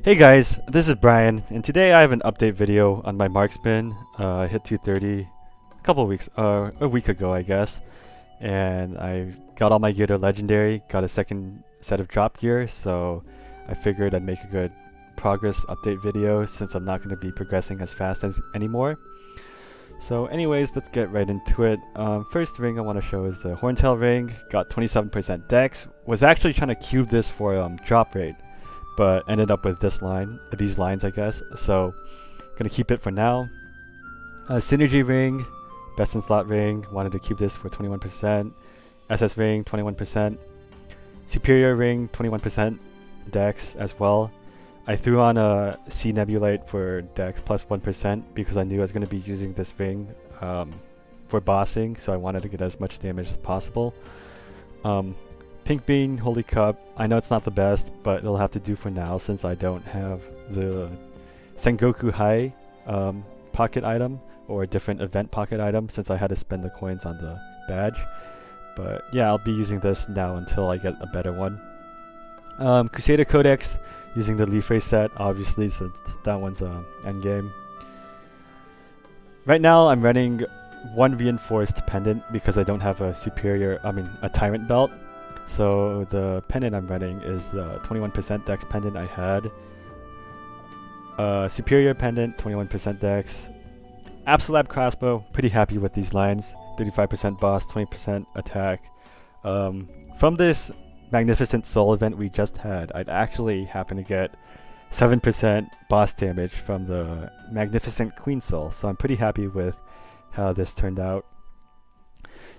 Hey guys, this is Brian, and today I have an update video on my Marksman. I hit 230 a week ago I guess, and I got all my gear to legendary, got a second set of drop gear, so I figured I'd make a good progress update video since I'm not going to be progressing as fast as anymore. So anyways, let's get right into it. First ring I want to show is the Horntail ring, got 27% dex, was actually trying to cube this for drop rate, but ended up with these lines I guess, so gonna keep it for now. Synergy ring, best in slot ring, wanted to keep this for 21%. SS ring 21%. Superior ring 21% dex as well. I threw on a C nebulite for dex plus 1% because I knew I was going to be using this ring for bossing, so I wanted to get as much damage as possible. Pink Bean, Holy Cup, I know it's not the best, but it'll have to do for now since I don't have the Sengoku High pocket item or a different event pocket item since I had to spend the coins on the badge. But yeah, I'll be using this now until I get a better one. Crusader Codex, using the Leaf Ray set, obviously, so that one's endgame. Right now I'm running one reinforced pendant because I don't have a a tyrant belt. So the pendant I'm running is the 21% dex pendant I had. Superior pendant, 21% dex. Absolab crossbow, pretty happy with these lines. 35% boss, 20% attack. From this Magnificent Soul event we just had, I'd actually happen to get 7% boss damage from the Magnificent Queen Soul, so I'm pretty happy with how this turned out.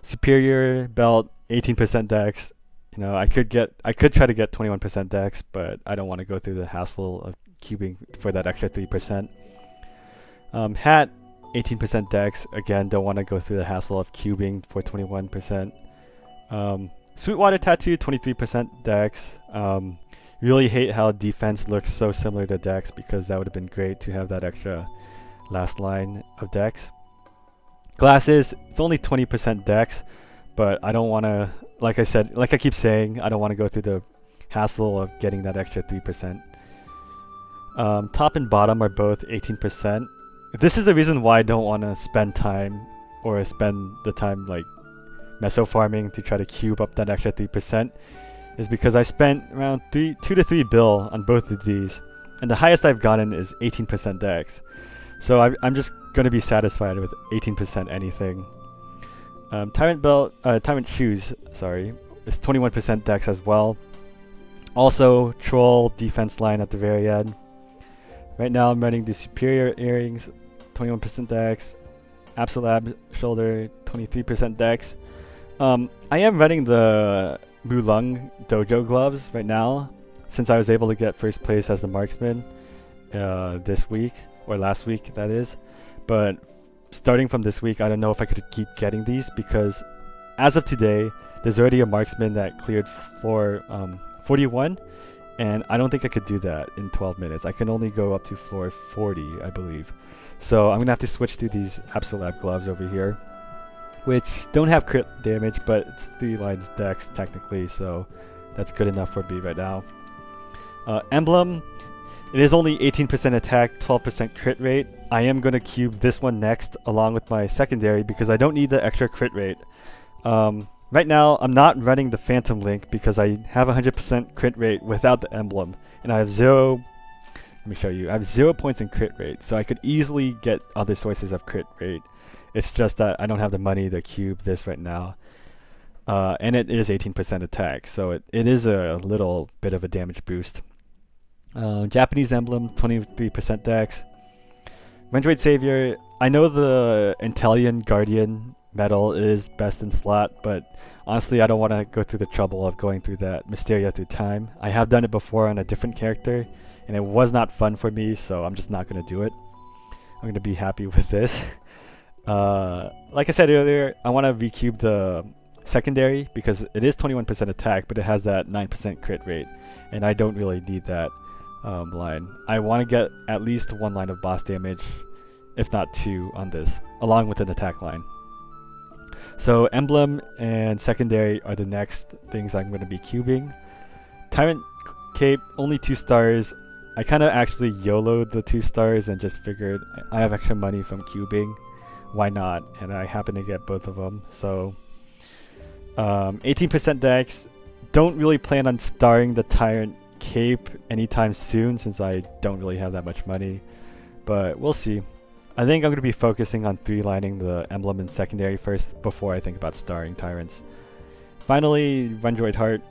Superior belt, 18% dex. You know, I could try to get 21% dex, but I don't want to go through the hassle of cubing for that extra 3%. Hat, 18% dex. Again, don't want to go through the hassle of cubing for 21%. Sweetwater Tattoo, 23% dex. Really hate how defense looks so similar to dex because that would have been great to have that extra last line of dex. Glasses, it's only 20% dex, but I don't want to, like I keep saying, I don't want to go through the hassle of getting that extra 3%. Top and bottom are both 18%. This is the reason why I don't want to spend time or spend the time like meso farming to try to cube up that extra 3%, is because I spent around 2 to 3 bill on both of these, and the highest I've gotten is 18% dex. So I'm just going to be satisfied with 18% anything. Tyrant shoes, sorry, is 21% dex as well. Also, troll defense line at the very end. Right now I'm running the superior earrings, 21% dex. Absolab shoulder, 23% dex. I am running the Mulung dojo gloves right now, since I was able to get first place as the marksman this week, or last week that is. But starting from this week, I don't know if I could keep getting these because as of today, there's already a marksman that cleared floor 41, and I don't think I could do that in 12 minutes. I can only go up to floor 40, I believe. So I'm gonna have to switch to these Absolab gloves over here, which don't have crit damage, but it's 3 lines dex technically, so that's good enough for me right now. Emblem, it is only 18% attack, 12% crit rate. I am going to cube this one next along with my secondary because I don't need the extra crit rate. Right now, I'm not running the Phantom Link because I have 100% crit rate without the emblem, and I have 0... Let me show you. I have 0 points in crit rate, so I could easily get other sources of crit rate. It's just that I don't have the money to cube this right now. And it is 18% attack, so it is a little bit of a damage boost. Japanese emblem, 23% dex. Rendroid Savior, I know the Intellion Guardian medal is best in slot, but honestly I don't want to go through the trouble of going through that Mysteria through time. I have done it before on a different character, and it was not fun for me, so I'm just not going to do it. I'm going to be happy with this. Like I said earlier, I want to recube the secondary because it is 21% attack, but it has that 9% crit rate, and I don't really need that line. I want to get at least 1 line of boss damage, if not 2 on this, along with an attack line. So emblem and secondary are the next things I'm going to be cubing. Tyrant Cape, only 2 stars. I kind of actually YOLO'd the 2 stars and just figured I have extra money from cubing, why not? And I happen to get both of them. So 18% dex. Don't really plan on starring the Tyrant Cape anytime soon since I don't really have that much money, but we'll see. I think I'm going to be focusing on 3-lining the emblem in secondary first before I think about starring Tyrants. Finally, Rendroid Heart.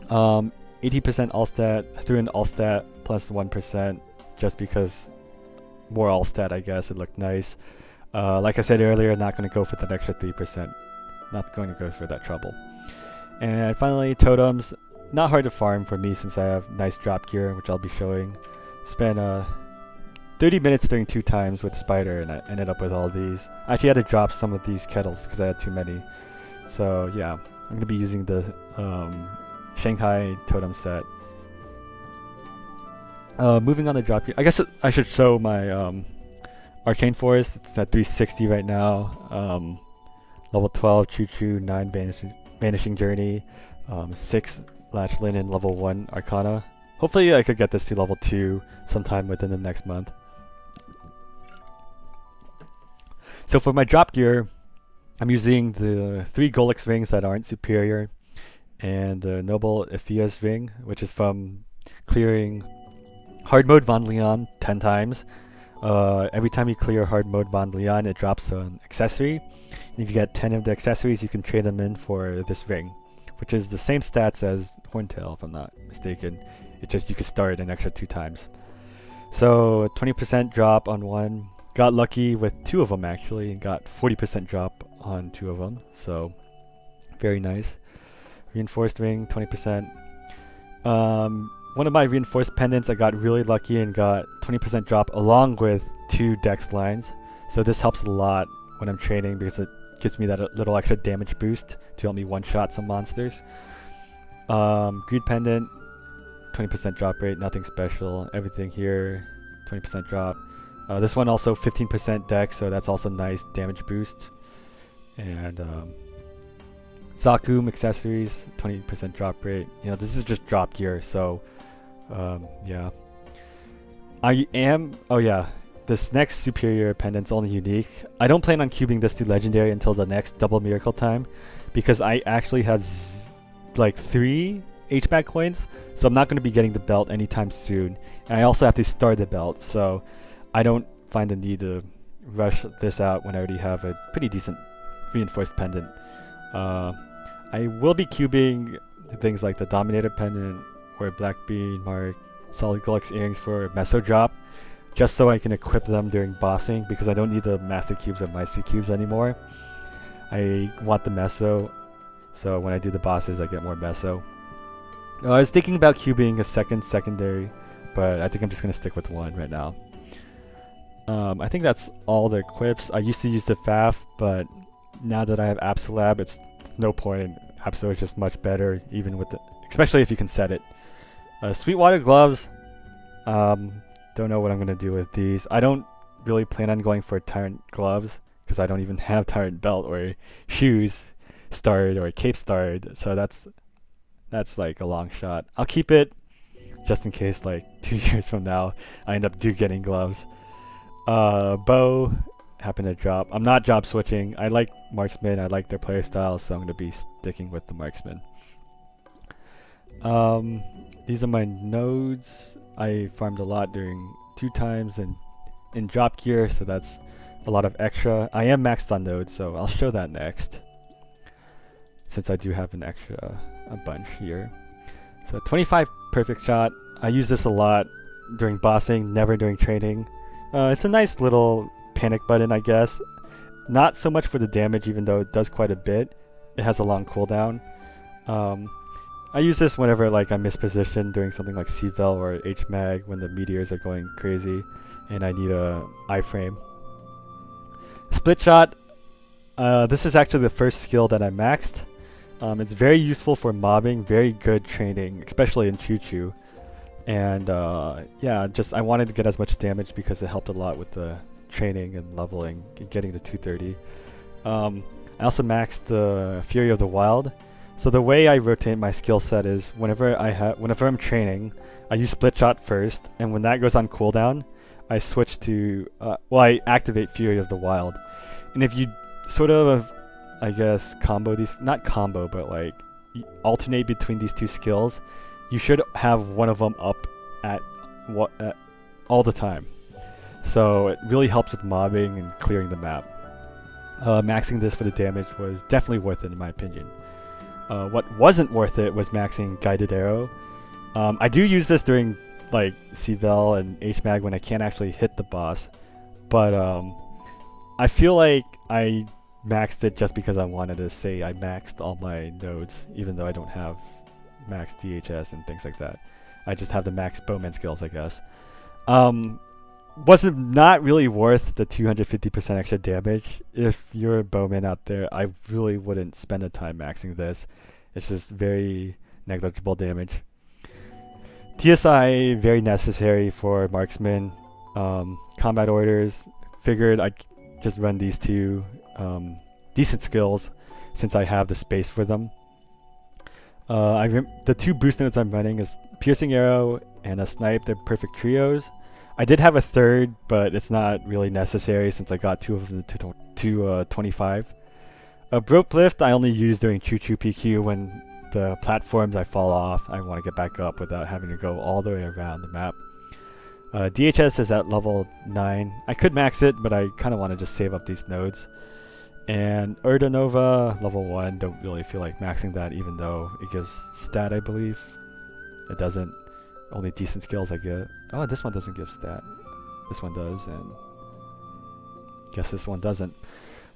80% all stat, threw in all stat plus 1% just because more all stat, I guess. It looked nice. Like I said earlier, not going to go for that extra 3%. Not going to go for that trouble. And finally, totems. Not hard to farm for me since I have nice drop gear, which I'll be showing. Spent 30 minutes doing 2 times with Spider, and I ended up with all these. I actually had to drop some of these kettles because I had too many. So yeah, I'm going to be using the Shanghai totem set. Moving on to drop gear. I guess I should show my Arcane Forest. It's at 360 right now. Level 12 Choo Choo, 9 Vanishing Journey, 6 Latch Linen, level 1 Arcana. Hopefully I could get this to level 2 sometime within the next month. So for my drop gear, I'm using the 3 Golix rings that aren't superior, and the Noble Ephia's ring, which is from clearing hard mode Von Leon 10 times. Every time you clear hard mode Von Leon, it drops an accessory. And if you get 10 of the accessories, you can trade them in for this ring, which is the same stats as Horntail, if I'm not mistaken. It's just you can start it an extra 2 times. So 20% drop on one. Got lucky with 2 of them actually, and got 40% drop on 2 of them. So very nice. Reinforced ring, 20%. One of my reinforced pendants, I got really lucky and got 20% drop along with 2 dex lines. So this helps a lot when I'm training because it gives me that little extra damage boost to help me one-shot some monsters. Greed pendant, 20% drop rate, nothing special. Everything here, 20% drop. This one also 15% dex, so that's also nice damage boost. And Zakum accessories, 20% drop rate. You know, this is just drop gear, so yeah. This next superior pendant's only unique. I don't plan on cubing this to legendary until the next double miracle time because I actually have like 3 HMAC coins, so I'm not going to be getting the belt anytime soon. And I also have to start the belt, so I don't find the need to rush this out when I already have a pretty decent reinforced pendant. I will be cubing things like the Dominator pendant or Blackbeard Mark, Solid Golix earrings for Meso drop, just so I can equip them during bossing because I don't need the Master Cubes or Meister Cubes anymore. I want the Meso, so when I do the bosses I get more Meso. I was thinking about cubing a second secondary, but I think I'm just going to stick with 1 right now. I think that's all the equips. I used to use the FAF, but now that I have Absolab, it's no point. Absol is just much better, even with the, especially if you can set it. Sweetwater gloves. Don't know what I'm gonna do with these. I don't really plan on going for Tyrant gloves because I don't even have Tyrant belt or shoes starred or cape starred. So that's like a long shot. I'll keep it just in case, like 2 years from now, I end up getting gloves. Bow happened to drop. I'm not job switching. I like Marksman. I like their player style, so I'm going to be sticking with the Marksman. These are my nodes. I farmed a lot during 2 times and in drop gear, so that's a lot of extra. I am maxed on nodes, so I'll show that next, since I do have an extra a bunch here. So 25 perfect shot. I use this a lot during bossing, never during training. It's a nice little panic button, I guess. Not so much for the damage, even though it does quite a bit. It has a long cooldown. I use this whenever like I'm mispositioned during something like C-Vel or H-Mag when the meteors are going crazy and I need a iframe. Split shot. This is actually the first skill that I maxed. It's very useful for mobbing, very good training, especially in Choo Choo. And yeah, just I wanted to get as much damage because it helped a lot with the training and leveling and getting to 230. I also maxed the Fury of the Wild. So the way I rotate my skill set is whenever I'm training, I use split shot first, and when that goes on cooldown, I switch to I activate Fury of the Wild. And if you sort of, I guess, combo these, not combo, but like alternate between these two skills, you should have one of them up at all the time. So it really helps with mobbing and clearing the map. Maxing this for the damage was definitely worth it in my opinion. What wasn't worth it was maxing Guided Arrow. I do use this during like CVL and HMAG when I can't actually hit the boss, but I feel like I maxed it just because I wanted to say I maxed all my nodes, even though I don't have max DHS and things like that. I just have the max bowman skills, I guess. Was it not really worth the 250% extra damage? If you're a bowman out there, I really wouldn't spend the time maxing this. It's just very negligible damage. TSI, very necessary for Marksman. Combat orders, figured I'd just run these two decent skills since I have the space for them. The two boost nodes I'm running is Piercing Arrow and a Snipe. They're perfect trios. I did have a third, but it's not really necessary since I got two of them to 25. Rope Lift I only use during Choo Choo PQ when the platforms I fall off. I want to get back up without having to go all the way around the map. DHS is at level 9. I could max it, but I kind of want to just save up these nodes. And Urda Nova, level 1, don't really feel like maxing that even though it gives stat, I believe. It doesn't. Only decent skills I get. Oh, this one doesn't give stat. This one does, and guess this one doesn't.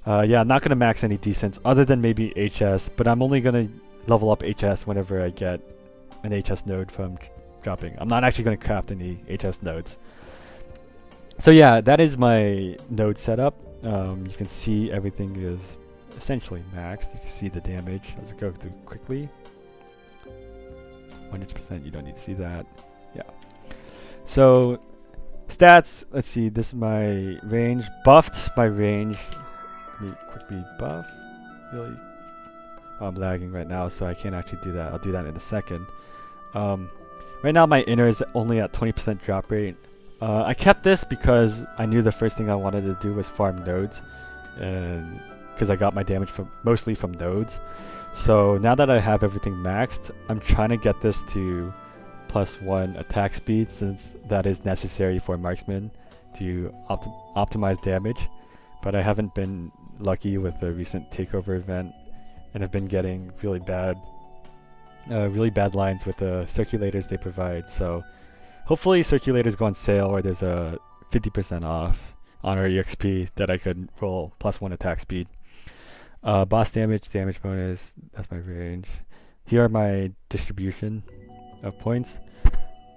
Yeah, I'm not going to max any decents other than maybe HS, but I'm only going to level up HS whenever I get an HS node from dropping. I'm not actually going to craft any HS nodes. So yeah, that is my node setup. You can see everything is essentially maxed. You can see the damage. Let's go through quickly. 100%, you don't need to see that. Yeah. So stats, let's see, this is my range. Buffed my range. Let me quickly buff. Really? Oh, I'm lagging right now, so I can't actually do that. I'll do that in a second. Right now my inner is only at 20% drop rate. I kept this because I knew the first thing I wanted to do was farm nodes, and because I got my damage mostly from nodes. So now that I have everything maxed, I'm trying to get this to +1 attack speed since that is necessary for Marksman to optimize damage. But I haven't been lucky with the recent takeover event, and I've been getting really bad lines with the circulators they provide. So hopefully circulators go on sale or there's a 50% off on our EXP that I could roll +1 attack speed. Boss damage bonus, that's my range. Here are my distribution of points.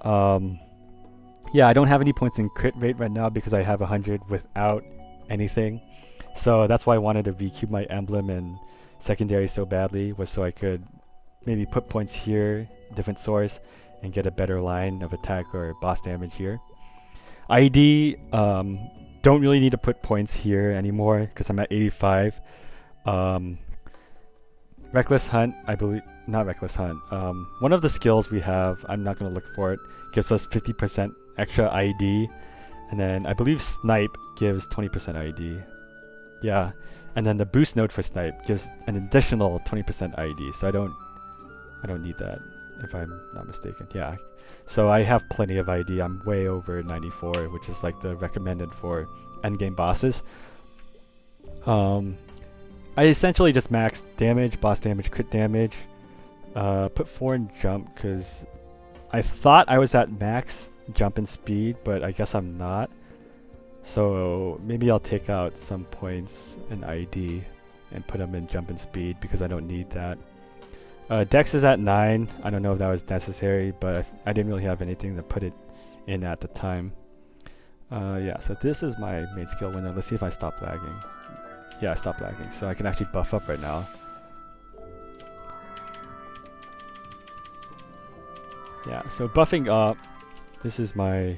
Yeah, I don't have any points in crit rate right now because I have 100 without anything. So that's why I wanted to recube my emblem and secondary so badly, was so I could maybe put points here, different source, and get a better line of attack or boss damage here. ID, don't really need to put points here anymore because I'm at 85. Reckless Hunt, I believe, not Reckless Hunt. One of the skills we have, I'm not going to look for it, gives us 50% extra ID. And then I believe Snipe gives 20% ID. Yeah. And then the boost node for Snipe gives an additional 20% ID. So I don't need that if I'm not mistaken. Yeah. So I have plenty of ID. I'm way over 94, which is like the recommended for endgame bosses. I essentially just maxed damage, boss damage, crit damage. Put 4 in jump because I thought I was at max jump and speed, but I guess I'm not. So maybe I'll take out some points in ID and put them in jump and speed because I don't need that. Dex is at 9. I don't know if that was necessary, but I didn't really have anything to put it in at the time. Yeah, so this is my main skill window. Let's see if I stop lagging. Yeah, I stopped lagging, so I can actually buff up right now. Yeah, so buffing up, this is my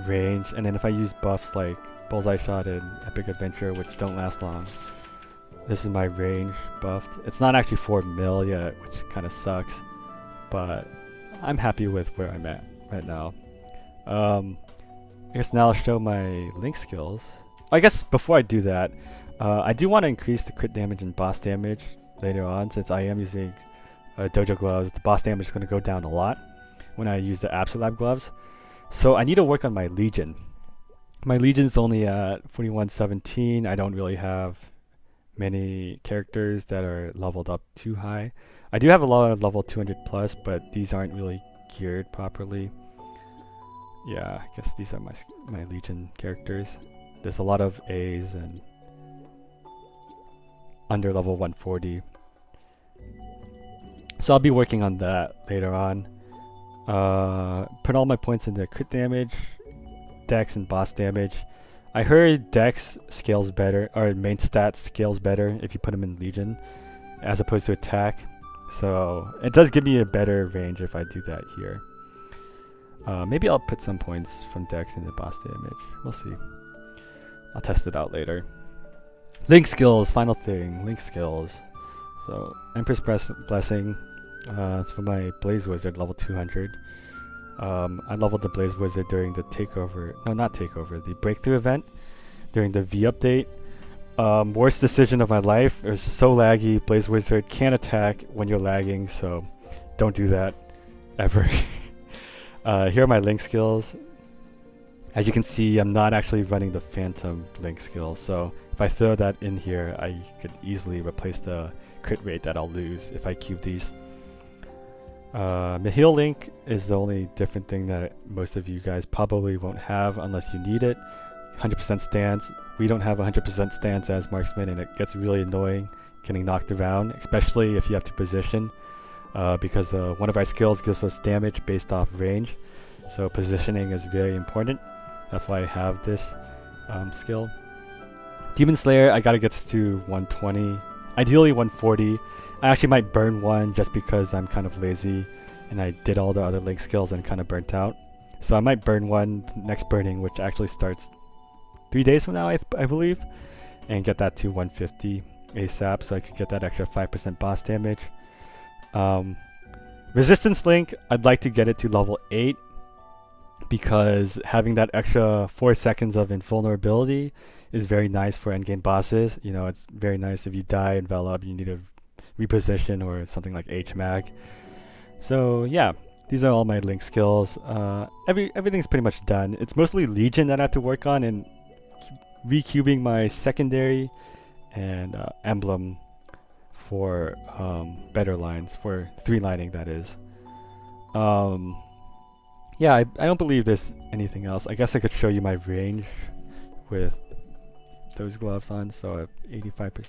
range, and then if I use buffs like Bullseye Shot and Epic Adventure, which don't last long, This is my range buffed. It's not actually 4 mil yet, which kind of sucks, but I'm happy with where I'm at right now. I guess now I'll show my link skills. I guess before I do that, I do want to increase the crit damage and boss damage later on, since I am using dojo gloves. The boss damage is going to go down a lot when I use the Absolute Lab gloves. So I need to work on my Legion. My Legion's only at 4117. I don't really have many characters that are leveled up too high. I do have a lot of level 200 plus, but these aren't really geared properly. Yeah, I guess these are my Legion characters. There's a lot of A's and under level 140. So I'll be working on that later on. Put all my points into crit damage, dex, and boss damage. I heard dex scales better, or main stats scales better if you put them in Legion as opposed to attack. So it does give me a better range if I do that here. Maybe I'll put some points from dex into boss damage. We'll see. I'll test it out later. Link skills, final thing. Link skills. So Empress Blessing. It's for my Blaze Wizard, level 200. I leveled the Blaze Wizard during the takeover. No, not takeover. The breakthrough event during the V update. Worst decision of my life. It was so laggy. Blaze Wizard can't attack when you're lagging, so don't do that ever. Here are my link skills. As you can see, I'm not actually running the Phantom link skill, so if I throw that in here, I could easily replace the crit rate that I'll lose if I cube these. Mahil link is the only different thing that most of you guys probably won't have unless you need it. 100% stance. We don't have 100% stance as Marksman, and it gets really annoying getting knocked around, especially if you have to position, because one of our skills gives us damage based off range. So positioning is very important. That's why I have this skill. Demon Slayer, I gotta get to 120. Ideally 140. I actually might burn one just because I'm kind of lazy and I did all the other link skills and kind of burnt out. So I might burn one next burning, which actually starts 3 days from now, I believe, and get that to 150 ASAP so I could get that extra 5% boss damage. Resistance link, I'd like to get it to level 8 because having that extra 4 seconds of invulnerability is very nice for endgame bosses. You know, it's very nice if you die and envelop, you need to reposition or something like HMAG. So yeah, these are all my link skills. Everything's pretty much done. It's mostly Legion that I have to work on and recubing my secondary and emblem for better lines, for 3-lining that is. Yeah, I don't believe there's anything else. I guess I could show you my range with those gloves on. So at 85%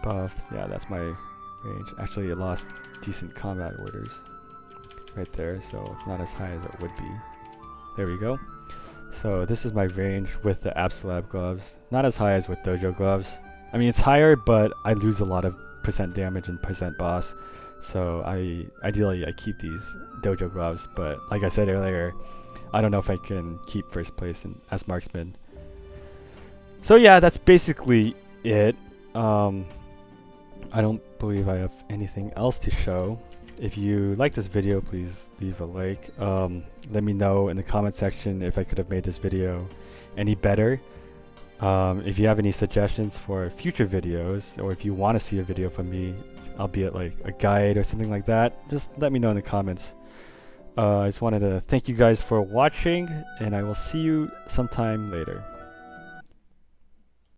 buff, yeah, that's my range. Actually, it lost decent combat orders right there, so it's not as high as it would be. There we go. So this is my range with the Absolute Lab gloves. Not as high as with dojo gloves. I mean, it's higher, but I lose a lot of percent damage and percent boss. So ideally I keep these dojo gloves, but like I said earlier, I don't know if I can keep first place as Marksman. So yeah, that's basically it. I don't believe I have anything else to show. If you like this video, please leave a like. Let me know in the comment section if I could have made this video any better. If you have any suggestions for future videos, or if you want to see a video from me, albeit like a guide or something like that, just let me know in the comments. I just wanted to thank you guys for watching, and I will see you sometime later.